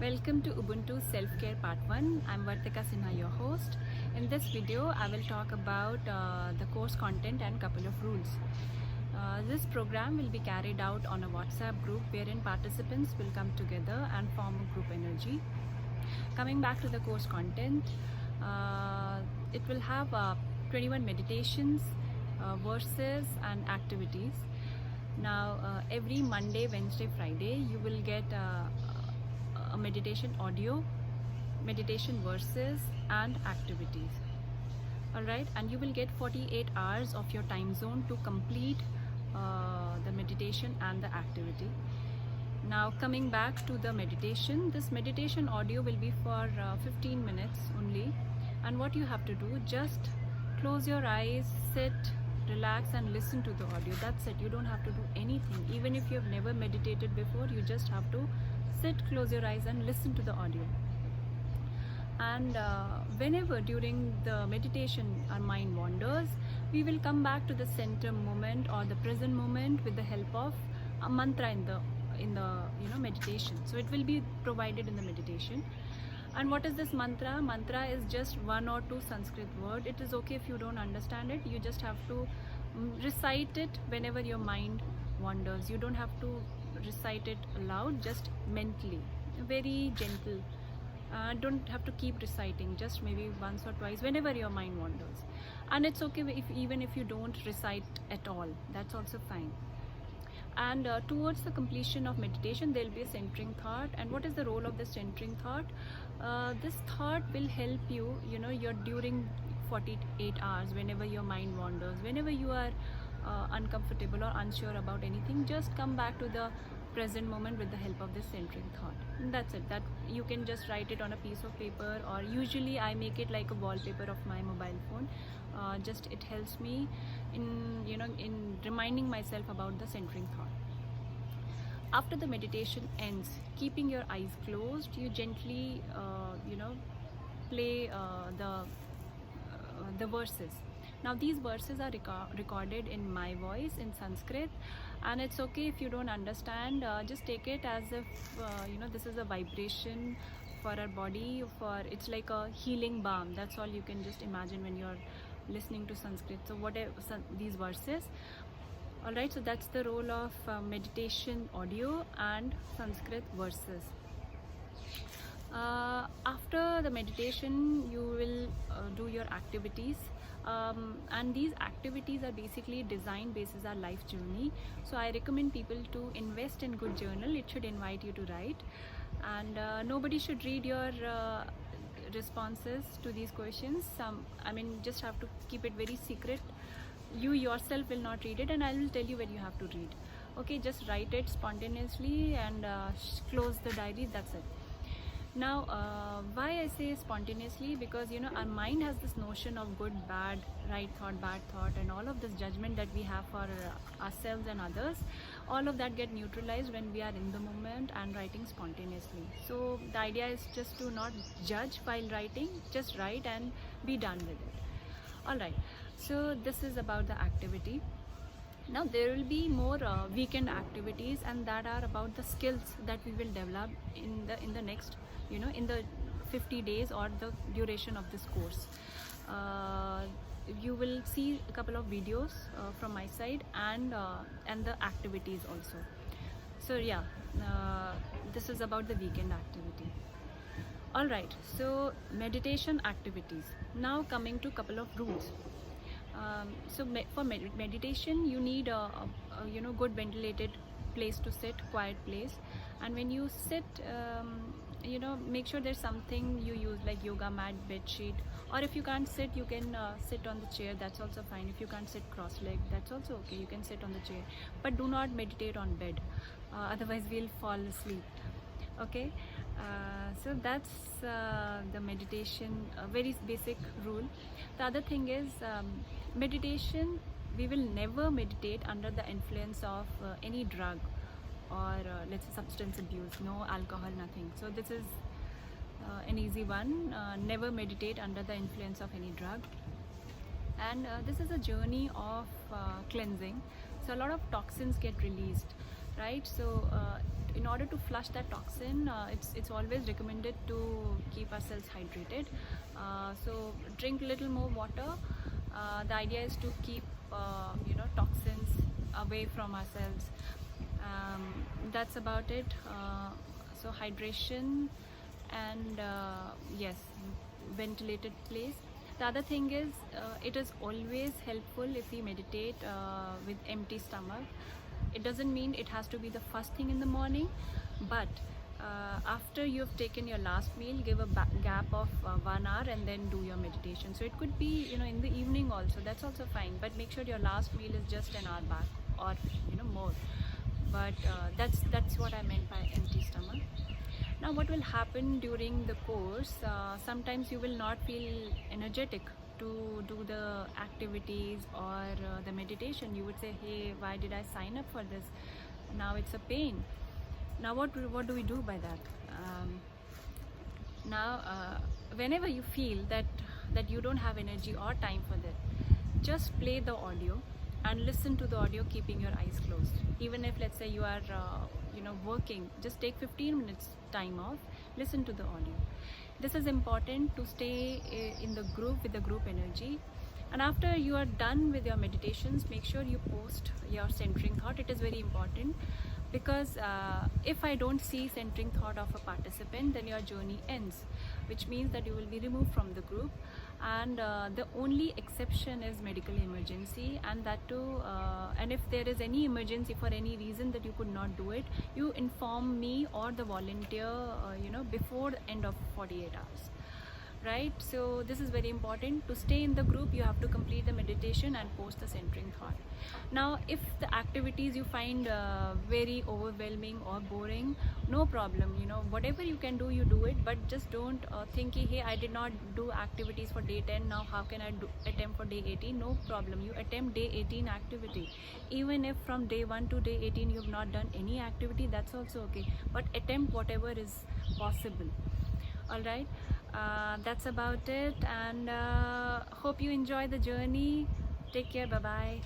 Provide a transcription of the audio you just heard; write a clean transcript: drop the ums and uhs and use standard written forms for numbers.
Welcome to Ubuntu Self-Care Part 1. I'm Vartika Sinha, your host. In this video, I will talk about the course content and couple of rules. This program will be carried out on a WhatsApp group wherein participants will come together and form a group energy. Coming back to the course content, it will have 21 meditations, verses and activities. Now, every Monday, Wednesday, Friday, you will get a meditation audio, meditation verses and activities. Alright, and you will get 48 hours of your time zone to complete the meditation and the activity. Now coming back to the meditation, this meditation audio will be for 15 minutes only, and what you have to do, just close your eyes, sit, relax and listen to the audio. That's it. You don't have to do anything. Even if you have never meditated before, you just have to sit, close your eyes and listen to the audio. And whenever during the meditation our mind wanders, we will come back to the center moment or the present moment with the help of a mantra in the meditation. So it will be provided in the meditation. And what is this mantra? Mantra is just one or two Sanskrit word. It is okay if you don't understand it. You just have to recite it whenever your mind wanders. You don't have to recite it aloud, just mentally, very gentle. Don't have to keep reciting, just maybe once or twice whenever your mind wanders. And it's okay even if you don't recite at all, that's also fine. And towards the completion of meditation, there will be a centering thought. And what is the role of the centering thought? This thought will help you, you're during 48 hours, whenever your mind wanders, whenever you are uncomfortable or unsure about anything, just come back to the present moment with the help of this centering thought. And that's it. That you can just write it on a piece of paper, or usually I make it like a wallpaper of my mobile phone. Just it helps me in reminding myself about the centering thought. After the meditation ends, keeping your eyes closed, you gently play the verses. Now these verses are recorded in my voice in Sanskrit, and it's okay if you don't understand. Just take it as if this is a vibration for our body. It's like a healing balm. That's all you can just imagine when you're listening to Sanskrit. So whatever these verses. Alright, so that's the role of meditation audio and Sanskrit verses. After the meditation, you will do your activities. And these activities are basically designed basis our life journey. So I recommend people to invest in good journal. It should invite you to write, and nobody should read your responses to these questions. Just have to keep it very secret. You yourself will not read it, and I will tell you when you have to read. Okay, just write it spontaneously and close the diary. That's it. Now, why I say spontaneously? Because our mind has this notion of good, bad, right thought, bad thought, and all of this judgment that we have for ourselves and others. All of that get neutralized when we are in the moment and writing spontaneously. So the idea is just to not judge while writing, just write and be done with it. Alright, so this is about the activity. Now there will be more weekend activities, and that are about the skills that we will develop in the next in the 50 days or the duration of this course. You will see a couple of videos from my side, and the activities also. So yeah, this is about the weekend activity. Alright, so meditation activities. Now coming to couple of rules. For meditation, you need a good ventilated place to sit, quiet place. And when you sit, make sure there's something you use, like yoga mat, bed sheet, or if you can't sit, you can sit on the chair. That's also fine. If you can't sit cross-legged, that's also okay. You can sit on the chair, but do not meditate on bed. Otherwise, we'll fall asleep. Okay. So that's the meditation, very basic rule. The other thing is meditation. We will never meditate under the influence of any drug or let's say substance abuse. No alcohol, nothing. So this is an easy one. Never meditate under the influence of any drug. And this is a journey of cleansing. So a lot of toxins get released, right? So in order to flush that toxin, it's always recommended to keep ourselves hydrated. So drink little more water. The idea is to keep toxins away from ourselves. That's about it. So hydration and yes, ventilated place. The other thing is, it is always helpful if we meditate with empty stomach. It doesn't mean it has to be the first thing in the morning, but after you've taken your last meal, give a gap of 1 hour and then do your meditation. So it could be in the evening also, that's also fine, but make sure your last meal is just an hour back or more. But that's what I meant by empty stomach. Now what will happen during the course, sometimes you will not feel energetic to do the activities or the meditation. You would say, hey, why did I sign up for this? Now it's a pain. Now what do we do by that? Whenever you feel that you don't have energy or time for that, just play the audio and listen to the audio keeping your eyes closed. Even if, let's say, you are working, just take 15 minutes time off, listen to the audio. This is important to stay in the group with the group energy. And after you are done with your meditations, make sure you post your centering thought. It is very important, because if I don't see centering thought of a participant, then your journey ends, which means that you will be removed from the group. And the only exception is medical emergency, and that too, and if there is any emergency for any reason that you could not do it, you inform me or the volunteer before the end of 48 hours. Right? So this is very important. To stay in the group, you have to complete the meditation and post the centering thought. Now if the activities you find very overwhelming or boring, no problem, whatever you can do, you do it, but just don't think, hey, I did not do activities for day 10, now how can I attempt for day 18? No problem, you attempt day 18 activity. Even if from day 1 to day 18 you have not done any activity, that's also okay, but attempt whatever is possible. All right, that's about it, and hope you enjoy the journey. Take care. Bye bye.